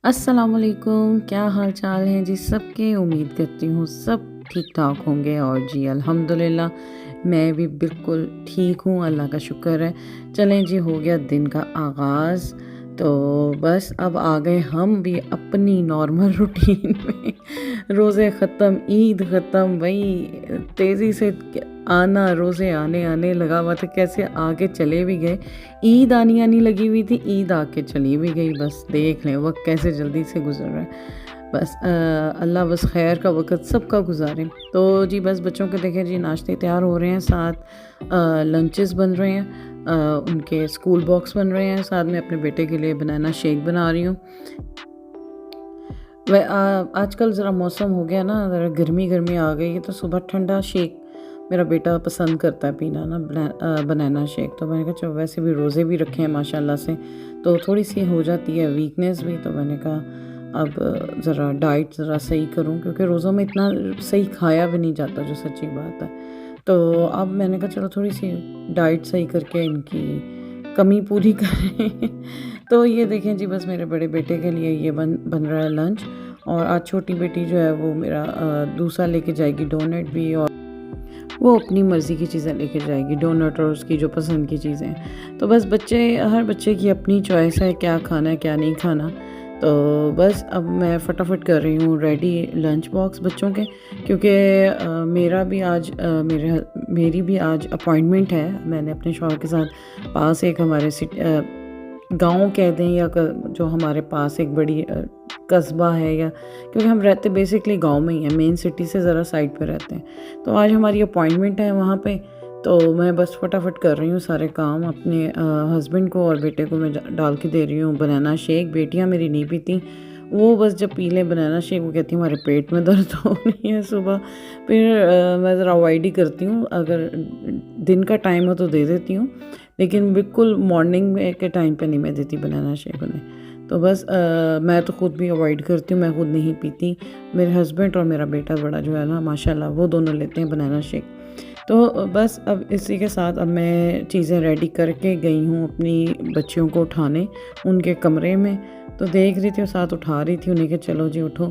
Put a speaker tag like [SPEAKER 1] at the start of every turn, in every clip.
[SPEAKER 1] अस्सलामुअलैकुम, क्या हाल चाल है जी सबके। उम्मीद करती हूँ सब ठीक ठाक होंगे और जी अल्हम्दुलिल्लाह मैं भी बिल्कुल ठीक हूँ, अल्लाह का शुक्र है। चलें जी, हो गया दिन का आगाज़, तो बस अब आ गए हम भी अपनी नॉर्मल रूटीन में। रोज़े ख़त्म, ईद ख़त्म, वही तेज़ी से आना, रोज़े आने आने लगा हुआ था, कैसे आगे चले भी गए। ईद आनी आनी लगी हुई थी, ईद आके चली भी गई। बस देख लें वक्त कैसे जल्दी से गुजर रहा है। बस अल्लाह बस खैर का वक़्त सबका गुजारे। तो जी बस बच्चों के देखें जी नाश्ते तैयार हो रहे हैं, साथ लंचेस बन रहे हैं, उनके स्कूल बॉक्स बन रहे हैं, साथ में अपने बेटे के लिए बनाना शेक बना रही हूँ। आजकल ज़रा मौसम हो गया ना, ज़रा गर्मी गर्मी आ गई है, तो सुबह ठंडा शेक मेरा बेटा पसंद करता है पीना ना, बनाना शेक। तो मैंने कहा चलो, वैसे भी रोज़े भी रखे हैं माशाल्लाह से, तो थोड़ी सी हो जाती है वीकनेस भी। तो मैंने कहा अब ज़रा डाइट ज़रा सही करूं, क्योंकि रोज़ों में इतना सही खाया भी नहीं जाता, जो सच्ची बात है। तो अब मैंने कहा चलो थोड़ी सी डाइट सही करके इनकी कमी पूरी करें। तो ये देखें जी, बस मेरे बड़े बेटे के लिए ये बन रहा है लंच। और आज छोटी बेटी जो है वो मेरा दूसरा लेके जाएगी डोनट भी, और वो अपनी मर्ज़ी की चीज़ें लेके जाएगी, डोनट और उसकी जो पसंद की चीज़ें। तो बस हर बच्चे की अपनी चॉइस है क्या खाना है क्या नहीं खाना। तो बस अब मैं फटाफट कर रही हूँ रेडी लंच बॉक्स बच्चों के, क्योंकि मेरा भी आज मेरी भी आज अपॉइंटमेंट है। मैंने अपने शौहर के साथ पास एक हमारे गांव कह दें, या जो हमारे पास एक बड़ी कस्बा है, या क्योंकि हम रहते बेसिकली गांव में ही हैं, मेन सिटी से ज़रा साइड पे रहते हैं। तो आज हमारी अपॉइंटमेंट है वहाँ पे। तो मैं बस फटाफट कर रही हूँ सारे काम। अपने हस्बैंड को और बेटे को मैं डाल के दे रही हूँ बनाना शेक। बेटियाँ मेरी नहीं पीती, वो बस जब पी लें बनाना शेक वो कहती है हमारे पेट में दर्द हो रही है सुबह। फिर मैं ज़रा अवॉइड ही करती हूँ, अगर दिन का टाइम हो तो दे देती हूँ, लेकिन बिल्कुल मॉर्निंग में के टाइम पे नहीं मैं देती बनाना शेक उन्हें। तो बस मैं तो ख़ुद भी अवॉइड करती हूँ, मैं ख़ुद नहीं पीती। मेरे हस्बैंड और मेरा बेटा बड़ा जो है ना माशाल्लाह, वो दोनों लेते हैं बनाना शेक। तो बस अब इसी के साथ अब मैं चीज़ें रेडी करके गई हूँ अपनी बच्चियों को उठाने उनके कमरे में। तो देख रही थी और साथ उठा रही थी उन्हें कि चलो जी उठो।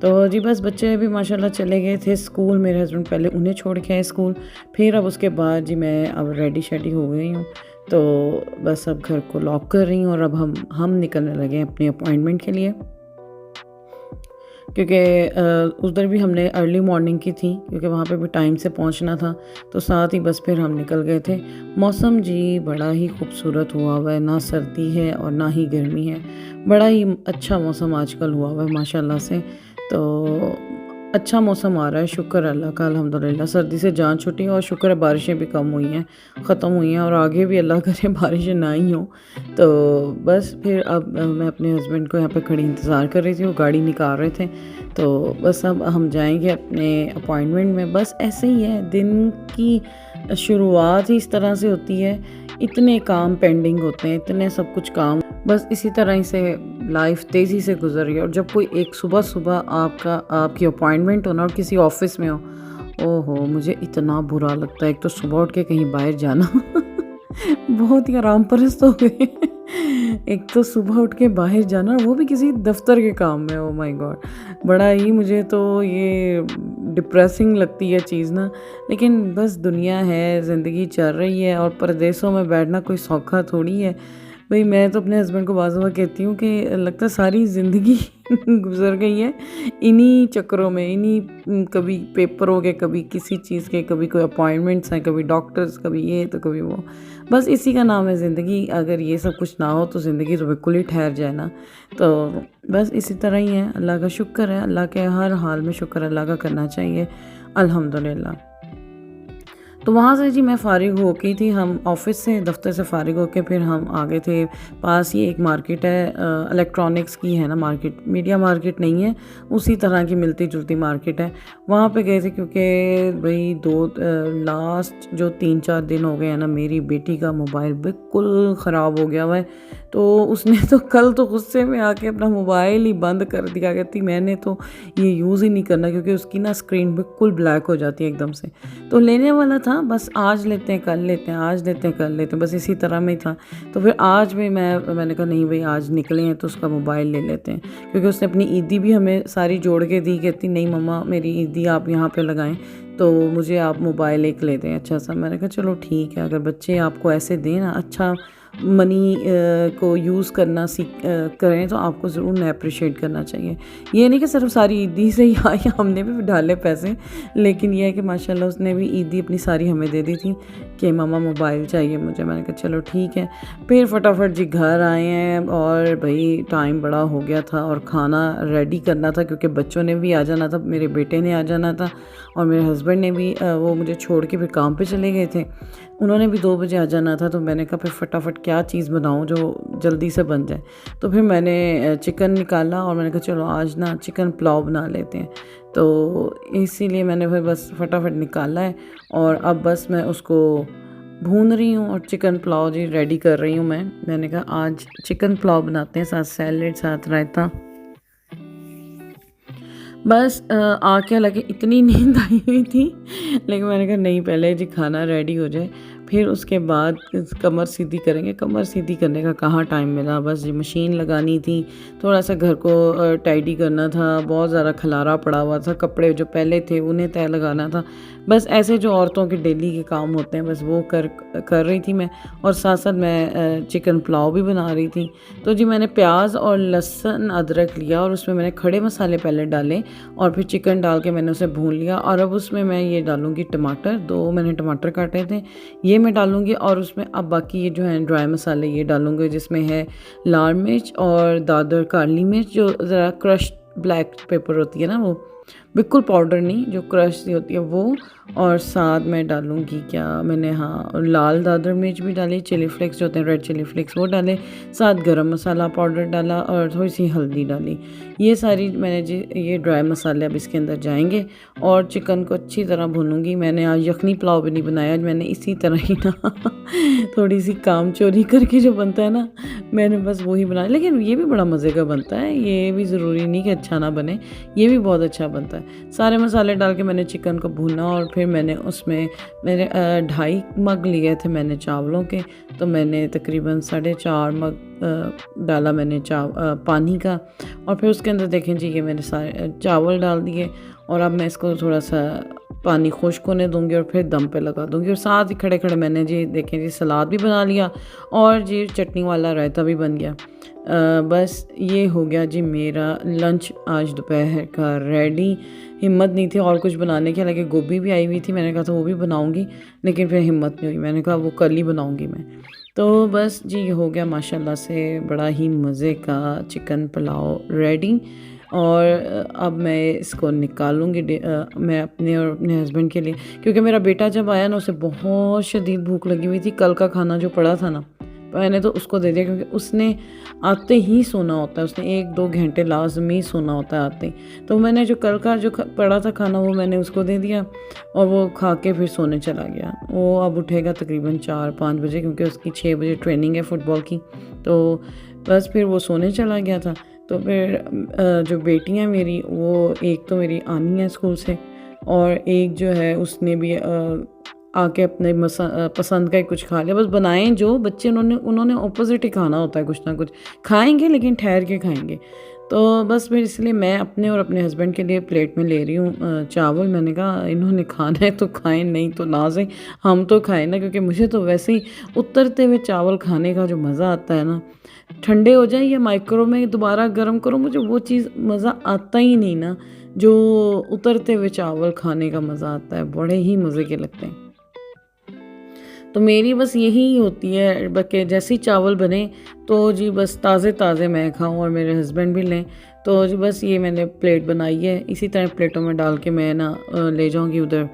[SPEAKER 1] तो जी बस बच्चे भी माशाल्लाह चले गए थे स्कूल। मेरे हस्बैंड पहले उन्हें छोड़ के आए स्कूल, फिर अब उसके बाद जी मैं अब रेडी शेडी हो गई हूँ। तो बस अब घर को लॉक कर रही हूँ और अब हम निकलने लगे हैं अपनी अपॉइंटमेंट के लिए, क्योंकि उधर भी हमने अर्ली मॉर्निंग की थी, क्योंकि वहाँ पे भी टाइम से पहुँचना था। तो साथ ही बस फिर हम निकल गए थे। मौसम जी बड़ा ही खूबसूरत हुआ हुआ है, ना सर्दी है और ना ही गर्मी है, बड़ा ही अच्छा मौसम आजकल हुआ हुआ है माशाल्लाह से। तो अच्छा मौसम आ रहा है, शुक्र अल्लाह का अल्हम्दुलिल्लाह। सर्दी से जान छुटी और शुक्र है बारिशें भी कम हुई हैं, ख़त्म हुई हैं, और आगे भी अल्लाह करे बारिशें ना ही हों। तो बस फिर अब मैं अपने हस्बैंड को यहाँ पे खड़ी इंतज़ार कर रही थी, वो गाड़ी निकाल रहे थे। तो बस अब हम जाएंगे अपने अपॉइंटमेंट में। बस ऐसे ही है, दिन की शुरुआत ही इस तरह से होती है, इतने काम पेंडिंग होते हैं, इतने सब कुछ काम, बस इसी तरह ही से लाइफ तेज़ी से गुजर रही है। और जब कोई एक सुबह सुबह आपकी अपॉइंटमेंट हो ना और किसी ऑफिस में हो, ओहो मुझे इतना बुरा लगता है। एक तो सुबह उठ के कहीं बाहर जाना बहुत ही आराम परस्त हो गए। एक तो सुबह उठ के बाहर जाना, वो भी किसी दफ्तर के काम में, ओ माय गॉड, बड़ा ही मुझे तो ये डिप्रेसिंग लगती है चीज़ ना। लेकिन बस दुनिया है, ज़िंदगी चल रही है, और परदेसों में बैठना कोई सौखा थोड़ी है भाई। मैं तो अपने हस्बैंड को बाज़ दफ़ा कहती हूँ कि लगता है सारी ज़िंदगी गुजर गई है इन्हीं चक्करों में, इन्हीं कभी पेपरों के, कभी किसी चीज़ के, कभी कोई अपॉइंटमेंट्स हैं, कभी डॉक्टर्स, कभी ये तो कभी वो। बस इसी का नाम है ज़िंदगी। अगर ये सब कुछ ना हो तो ज़िंदगी तो बिल्कुल ही ठहर जाए ना। तो बस इसी तरह ही है, अल्लाह का शुक्र है, अल्लाह के हर हाल में शुक्र अल्लाह का करना चाहिए अल्हम्दुलिल्लाह। तो वहाँ से जी मैं फ़ारिग हो गई थी, हम ऑफ़िस से दफ्तर से फ़ारिग होके फिर हम आ गए थे। पास ही एक मार्केट है, इलेक्ट्रॉनिक्स की है ना मार्केट, मीडिया मार्केट नहीं है, उसी तरह की मिलती जुलती मार्केट है। वहाँ पे गए थे क्योंकि भाई लास्ट जो 3-4 दिन हो गए हैं ना, मेरी बेटी का मोबाइल बिल्कुल ख़राब हो गया हुआ है। तो उसने तो कल तो गुस्से में आके अपना मोबाइल ही बंद कर दिया, कहती मैंने तो ये यूज़ ही नहीं करना, क्योंकि उसकी ना स्क्रीन बिल्कुल ब्लैक हो जाती है एकदम से। तो लेने वाला था, बस आज लेते हैं कल लेते हैं, आज लेते हैं कल लेते हैं, बस इसी तरह में ही था। तो फिर आज भी मैंने कहा नहीं भाई आज निकले हैं तो उसका मोबाइल ले लेते हैं, क्योंकि उसने अपनी ईदी भी हमें सारी जोड़ के दी, कहती नहीं मम्मा मेरी ईदी आप यहाँ पे लगाएं तो मुझे आप मोबाइल एक ले दें अच्छा सा। मैंने कहा चलो ठीक है, अगर बच्चे आपको ऐसे दें ना, अच्छा मनी को यूज़ करना करें तो आपको ज़रूर उन्हें अप्रिशिएट करना चाहिए। ये नहीं कि सिर्फ सारी ईदी से ही आई, हमने भी डाले पैसे, लेकिन यह है कि माशाल्लाह उसने भी ईदी अपनी सारी हमें दे दी थी कि मामा मोबाइल चाहिए मुझे। मैंने कहा चलो ठीक है। फिर फटाफट जी घर आए हैं और भाई टाइम बड़ा हो गया था और खाना रेडी करना था, क्योंकि बच्चों ने भी आ जाना था, मेरे बेटे ने आ जाना था और मेरे हस्बैंड ने भी वो मुझे छोड़ के फिर काम पे चले गए थे, उन्होंने भी 2 बजे आ जाना था। तो मैंने कहा फिर फटाफट क्या चीज़ बनाऊं जो जल्दी से बन जाए। तो फिर मैंने चिकन निकाला और मैंने कहा चलो आज ना चिकन पुलाव बना लेते हैं। तो इसीलिए मैंने फिर बस फटाफट निकाला है और अब बस मैं उसको भून रही हूँ और चिकन पुलाव जी रेडी कर रही हूँ मैंने कहा आज चिकन पुलाव बनाते हैं, साथ सैलेड साथ रायता। बस आके लगे इतनी नींद आई हुई थी, लेकिन मैंने कहा नहीं पहले जी खाना रेडी हो जाए, फिर उसके बाद कमर सीधी करेंगे। कमर सीधी करने का कहाँ टाइम मिला, बस जी मशीन लगानी थी, थोड़ा सा घर को टाइडी करना था, बहुत ज़्यादा खलारा पड़ा हुआ था, कपड़े जो पहले थे उन्हें तय लगाना था, बस ऐसे जो औरतों के डेली के काम होते हैं बस वो कर रही थी मैं। और साथ साथ मैं चिकन पुलाव भी बना रही थी। तो जी मैंने प्याज और लहसुन अदरक लिया और उसमें मैंने खड़े मसाले पहले डाले और फिर चिकन डाल के मैंने उसे भून लिया। और अब उसमें मैं ये डालूँगी टमाटर, 2 मैंने टमाटर काटे थे ये मैं डालूँगी। और उसमें अब बाकी ये जो है ड्राई मसाले ये डालूँगी, जिसमें है लाल मिर्च और दादर काली मिर्च, जो ज़रा क्रश ब्लैक पेपर होती है ना, वो बिल्कुल पाउडर नहीं, जो क्रश सी होती है वो। और साथ में डालूँगी क्या मैंने, हाँ लाल दादर मिर्च भी डाली, चिली फ्लेक्स जो होते हैं रेड चिली फ्लेक्स वो डाले, साथ गरम मसाला पाउडर डाला और थोड़ी सी हल्दी डाली। ये सारी मैंने जी ये ड्राई मसाले अब इसके अंदर जाएंगे और चिकन को अच्छी तरह भूनूंगी। मैंने आज यखनी पुलाव भी नहीं बनाया, मैंने इसी तरह ही ना थोड़ी सी काम चोरी करके जो बनता है ना, मैंने बस वही बनाया। लेकिन ये भी बड़ा मज़े का बनता है, ये भी ज़रूरी नहीं कि अच्छा ना बने, ये भी बहुत अच्छा बनता है। सारे मसाले डाल के मैंने चिकन को भूना और फिर मैंने उसमें मेरे 2.5 मग लिए थे मैंने चावलों के, तो मैंने तकरीबन 4.5 मग डाला मैंने पानी का। और फिर उसके अंदर देखें जी ये मैंने सारे चावल डाल दिए और अब मैं इसको थोड़ा सा पानी खुश्क होने दूंगी और फिर दम पे लगा दूंगी। और साथ ही खड़े खड़े मैंने जी देखें जी सलाद भी बना लिया और जी चटनी वाला रायता भी बन गया। बस ये हो गया जी मेरा लंच आज दोपहर का रेडी। हिम्मत नहीं थी और कुछ बनाने की, हालांकि गोभी भी आई हुई थी, मैंने कहा था वो भी बनाऊंगी, लेकिन फिर हिम्मत नहीं हुई, मैंने कहा वो कल ही बनाऊंगी मैं। तो बस जी ये हो गया माशाल्लाह से बड़ा ही मज़े का चिकन पुलाव रेडी। और अब मैं इसको निकालूंगी मैं अपने और अपने हस्बैंड के लिए, क्योंकि मेरा बेटा जब आया ना उसे बहुत शदीद भूख लगी हुई थी। कल का खाना जो पड़ा था ना मैंने तो उसको दे दिया, क्योंकि उसने आते ही सोना होता है, उसने 1-2 घंटे लाजमी सोना होता है आते ही। तो मैंने जो कल का जो पड़ा था खाना वो मैंने उसको दे दिया और वो खा के फिर सोने चला गया। वो अब उठेगा तकरीबन 4-5 बजे, क्योंकि उसकी 6 बजे ट्रेनिंग है फ़ुटबॉल की। तो बस फिर वो सोने चला गया था। तो फिर जो बेटियां मेरी, वो एक तो मेरी आनी है स्कूल से और एक जो है उसने भी आके अपने पसंद का ही कुछ खा लिया। बस बनाएं जो बच्चे उन्होंने ऑपोजिट ही खाना होता है, कुछ ना कुछ खाएंगे लेकिन ठहर के खाएंगे। तो बस फिर इसलिए मैं अपने और अपने हस्बैंड के लिए प्लेट में ले रही हूँ चावल। मैंने कहा इन्होंने खाना है तो खाएं, नहीं तो ना सही हम तो खाएं ना, क्योंकि मुझे तो वैसे ही उतरते हुए चावल खाने का जो मज़ा आता है ना, ठंडे हो जाए या माइक्रो में दोबारा गर्म करो, मुझे वो चीज़ मज़ा आता ही नहीं ना जो उतरते हुए चावल खाने का मज़ा आता है, बड़े ही मज़े के लगते हैं। तो मेरी बस यही होती है बल्कि जैसे ही चावल बने तो जी बस ताज़े ताज़े मैं खाऊं और मेरे हस्बैंड भी लें। तो जी बस ये मैंने प्लेट बनाई है, इसी तरह प्लेटों में डाल के मैं ना ले जाऊंगी उधर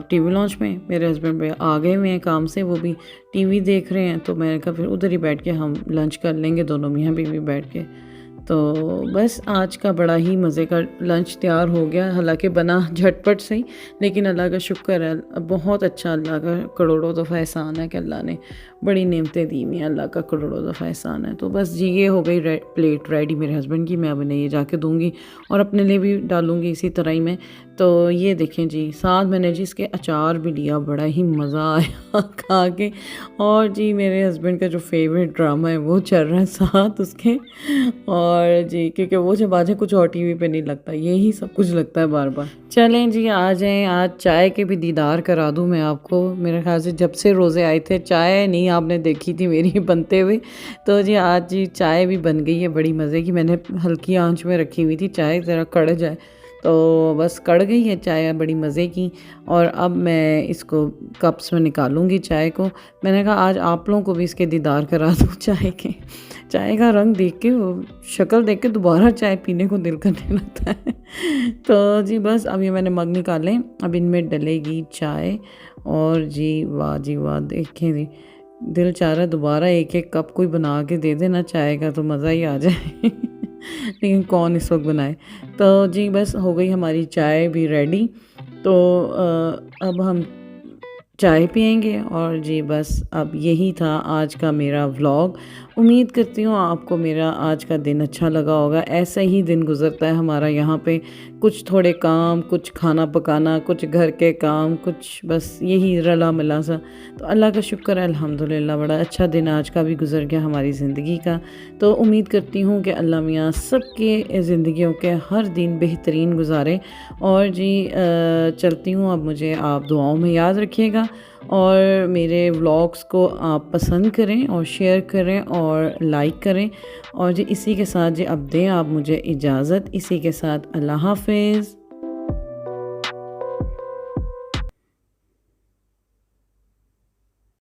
[SPEAKER 1] टीवी लॉन्च में। मेरे हस्बैंड पे आ गए हुए हैं काम से, वो भी टीवी देख रहे हैं, तो मैंने कहा फिर उधर ही बैठ के हम लंच कर लेंगे दोनों मियाँ बीवी बैठ के। तो बस आज का बड़ा ही मज़े का लंच तैयार हो गया, हालांकि बना झटपट से ही, लेकिन अल्लाह का शुक्र है, बहुत अच्छा, अल्लाह का करोड़ों दफ़ा एहसान है कि अल्लाह ने बड़ी नेमतें दी हुई हैं, अल्लाह का करोड़ों दफ़ा एहसान है। तो बस जी ये हो गई प्लेट रेडी मेरे हस्बैंड की, मैं अब इन्हें ये जाके दूँगी और अपने लिए भी डालूँगी इसी तरह ही मैं। तो ये देखें जी, साथ मैंने जी इसके अचार भी लिया, बड़ा ही मज़ा आया खा के। और जी मेरे हस्बैंड का जो फेवरेट ड्रामा है वो चल रहा है साथ उसके। और जी क्योंकि वो जब आ जाए कुछ और टीवी पे नहीं लगता, यही सब कुछ लगता है बार बार। चलें जी आ जाएं, आज चाय के भी दीदार करा दूं मैं आपको। मेरे ख्याल से जब से रोज़े आए थे चाय नहीं आपने देखी थी मेरी बनते हुए। तो जी आज जी चाय भी बन गई है बड़ी मज़े की। मैंने हल्की आंच में रखी हुई थी, चाय ज़रा कड़ जाए, तो बस कड़ गई है चाय बड़ी मज़े की। और अब मैं इसको कप्स में निकालूंगी चाय को। मैंने कहा आज आप लोगों को भी इसके दीदार करा दूँ चाय के। चाय का रंग देख के, वो शक्ल देख के दोबारा चाय पीने को दिल करने लगता है। तो जी बस अब ये मैंने मग निकाले, अब इनमें डलेगी चाय। और जी वाह देखें जी, दिल चाह रहा है दोबारा एक एक कप कोई बना के दे देना चाय का, तो मज़ा ही आ जाए। लेकिन कौन इस वक्त बनाए। तो जी बस हो गई हमारी चाय भी रेडी। तो अब हम चाय पियेंगे। और जी बस अब यही था आज का मेरा व्लॉग। उम्मीद करती हूँ आपको मेरा आज का दिन अच्छा लगा होगा। ऐसा ही दिन गुजरता है हमारा यहाँ पे, कुछ थोड़े काम, कुछ खाना पकाना, कुछ घर के काम, कुछ बस यही रला मिला सा। तो अल्लाह का शुक्र है, अल्हम्दुलिल्लाह बड़ा अच्छा दिन आज का भी गुजर गया हमारी ज़िंदगी का। तो उम्मीद करती हूँ कि अल्लाह मियाँ सबके ज़िंदगियों के हर दिन बेहतरीन गुजारे। और जी चलती हूँ, अब मुझे आप दुआओं में याद रखिएगा और मेरे व्लॉग्स को आप पसंद करें और शेयर करें और लाइक करें। और जी इसी के साथ जी अब दें आप मुझे इजाज़त। इसी के साथ अल्लाह हाफ़िज़।